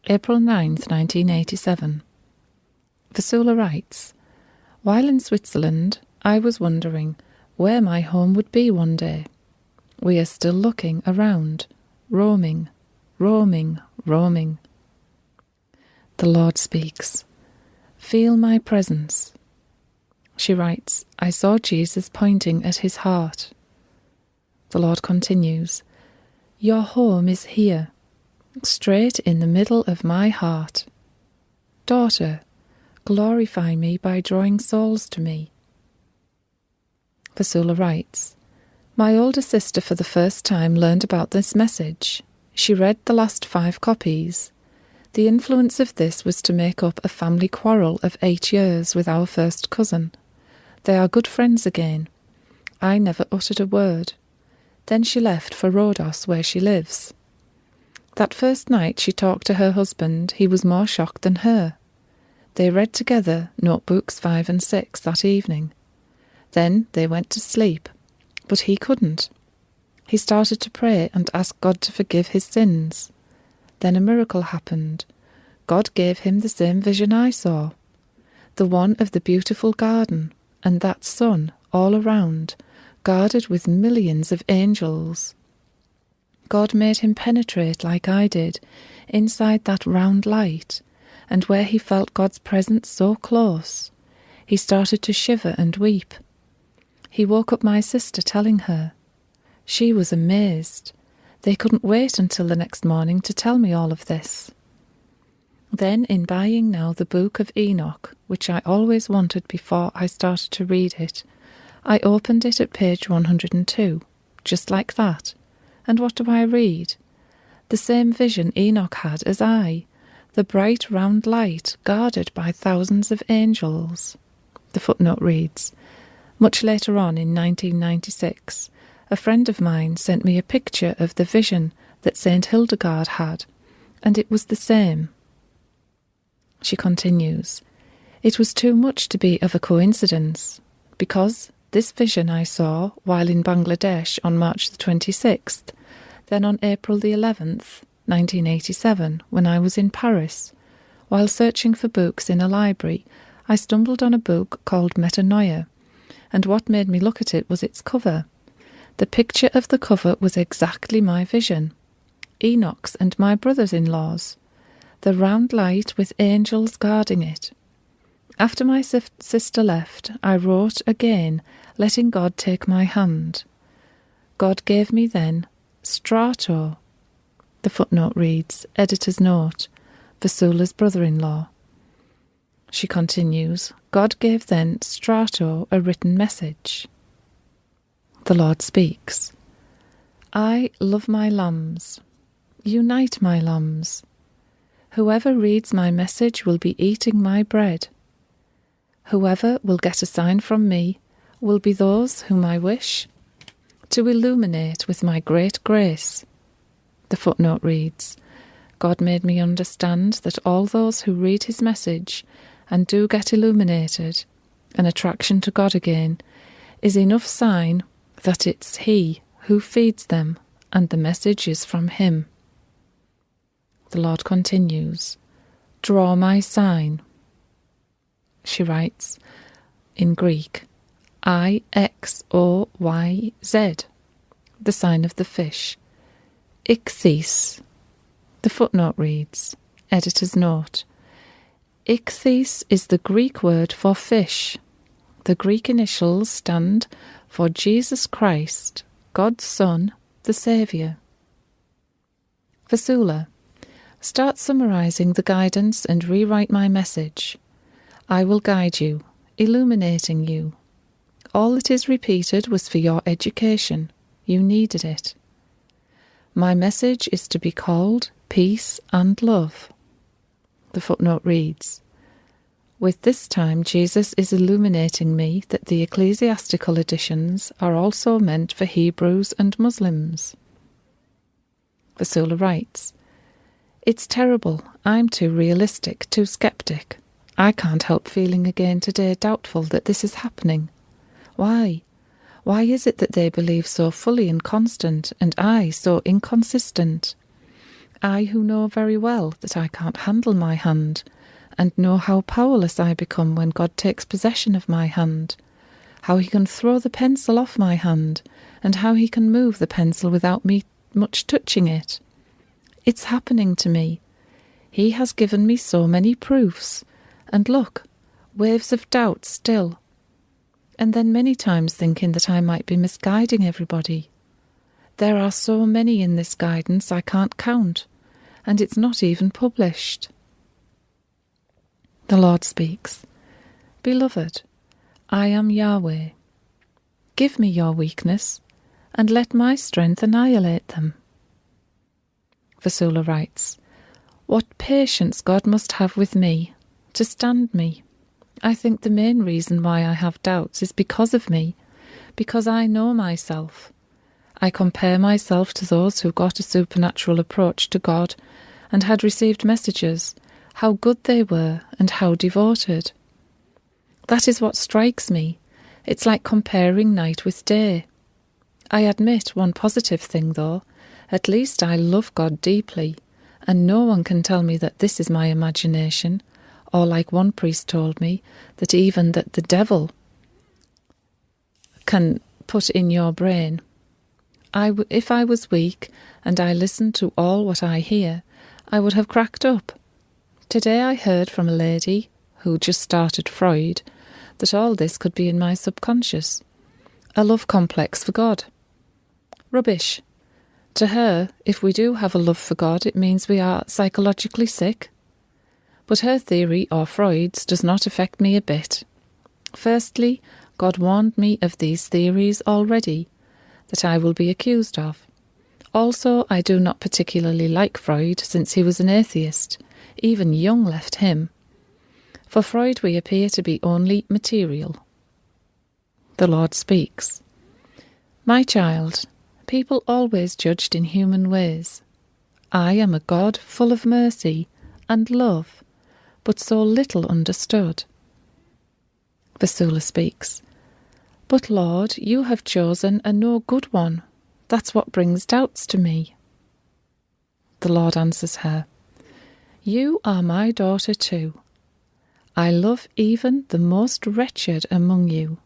April 9th, 1987. Vasula writes, "While in Switzerland, I was wondering where my home would be one day. We are still looking around, roaming, roaming, roaming." The Lord speaks, "Feel my presence." She writes, "I saw Jesus pointing at his heart." The Lord continues, "Your home is here, straight in the middle of my heart. Daughter, glorify me by drawing souls to me." Vasula writes, "My older sister for the first time learned about this message. She read the last 5 copies. The influence of this was to make up a family quarrel of 8 years with our first cousin. They are good friends again. I never uttered a word. Then she left for Rhodos, where she lives. That first night she talked to her husband. He was more shocked than her. They read together notebooks 5 and 6 that evening. Then they went to sleep, but he couldn't. He started to pray and ask God to forgive his sins. Then a miracle happened. God gave him the same vision I saw, the one of the beautiful garden, and that sun all around, guarded with millions of angels. God made him penetrate like I did, inside that round light, and where he felt God's presence so close, he started to shiver and weep. He woke up my sister telling her. She was amazed. They couldn't wait until the next morning to tell me all of this. Then, in buying now the book of Enoch, which I always wanted before I started to read it, I opened it at page 102, just like that. And what do I read? The same vision Enoch had as I, the bright round light guarded by thousands of angels." The footnote reads, "Much later on in 1996, a friend of mine sent me a picture of the vision that St. Hildegard had, and it was the same." She continues, "It was too much to be of a coincidence, because this vision I saw while in Bangladesh on March the 26th, then on April the 11th, 1987, when I was in Paris. While searching for books in a library, I stumbled on a book called Metanoia, and what made me look at it was its cover. The picture of the cover was exactly my vision, Enoch's and my brother-in-law's, the round light with angels guarding it. After my sister left, I wrote again, letting God take my hand. God gave me then Strato." The footnote reads, editor's note, Vasula's brother-in-law. She continues, "God gave then Strato a written message." The Lord speaks, "I love my lambs. Unite my lambs. Whoever reads my message will be eating my bread. Whoever will get a sign from me will be those whom I wish to illuminate with my great grace." The footnote reads, "God made me understand that all those who read his message and do get illuminated, an attraction to God again, is enough sign that it's he who feeds them and the message is from him." The Lord continues, "Draw my sign." She writes, in Greek, IXOYZ, the sign of the fish. Ichthys. The footnote reads, editor's note, Ichthys is the Greek word for fish. The Greek initials stand for Jesus Christ, God's Son, the Saviour. Vasula, start summarising the guidance and rewrite my message. I will guide you, illuminating you. All that is repeated was for your education. You needed it. My message is to be called Peace and Love. The footnote reads, with this time Jesus is illuminating me that the ecclesiastical editions are also meant for Hebrews and Muslims. Vasula writes, it's terrible. I'm too realistic, too sceptic. I can't help feeling again today doubtful that this is happening. Why? Why is it that they believe so fully and constant, and I so inconsistent? I who know very well that I can't handle my hand, and know how powerless I become when God takes possession of my hand, how he can throw the pencil off my hand, and how he can move the pencil without me much touching it. It's happening to me. He has given me so many proofs, and look, waves of doubt still. And then many times thinking that I might be misguiding everybody. There are so many in this guidance I can't count, and it's not even published. The Lord speaks. Beloved, I am Yahweh. Give me your weakness, and let my strength annihilate them. Vasula writes, what patience God must have with me, to stand me. I think the main reason why I have doubts is because of me, because I know myself. I compare myself to those who got a supernatural approach to God and had received messages, how good they were and how devoted. That is what strikes me. It's like comparing night with day. I admit one positive thing, though. At least I love God deeply, and no one can tell me that this is my imagination, or like one priest told me, that even that the devil can put in your brain. If I was weak and I listened to all what I hear, I would have cracked up. Today I heard from a lady who just started Freud that all this could be in my subconscious, a love complex for God. Rubbish. To her, if we do have a love for God, it means we are psychologically sick. But her theory, or Freud's, does not affect me a bit. Firstly, God warned me of these theories already, that I will be accused of. Also, I do not particularly like Freud, since he was an atheist. Even Jung left him. For Freud we appear to be only material. The Lord speaks. My child, people always judged in human ways. I am a God full of mercy and love, but so little understood. Vasula speaks. But Lord, you have chosen a no good one. That's what brings doubts to me. The Lord answers her. You are my daughter too. I love even the most wretched among you.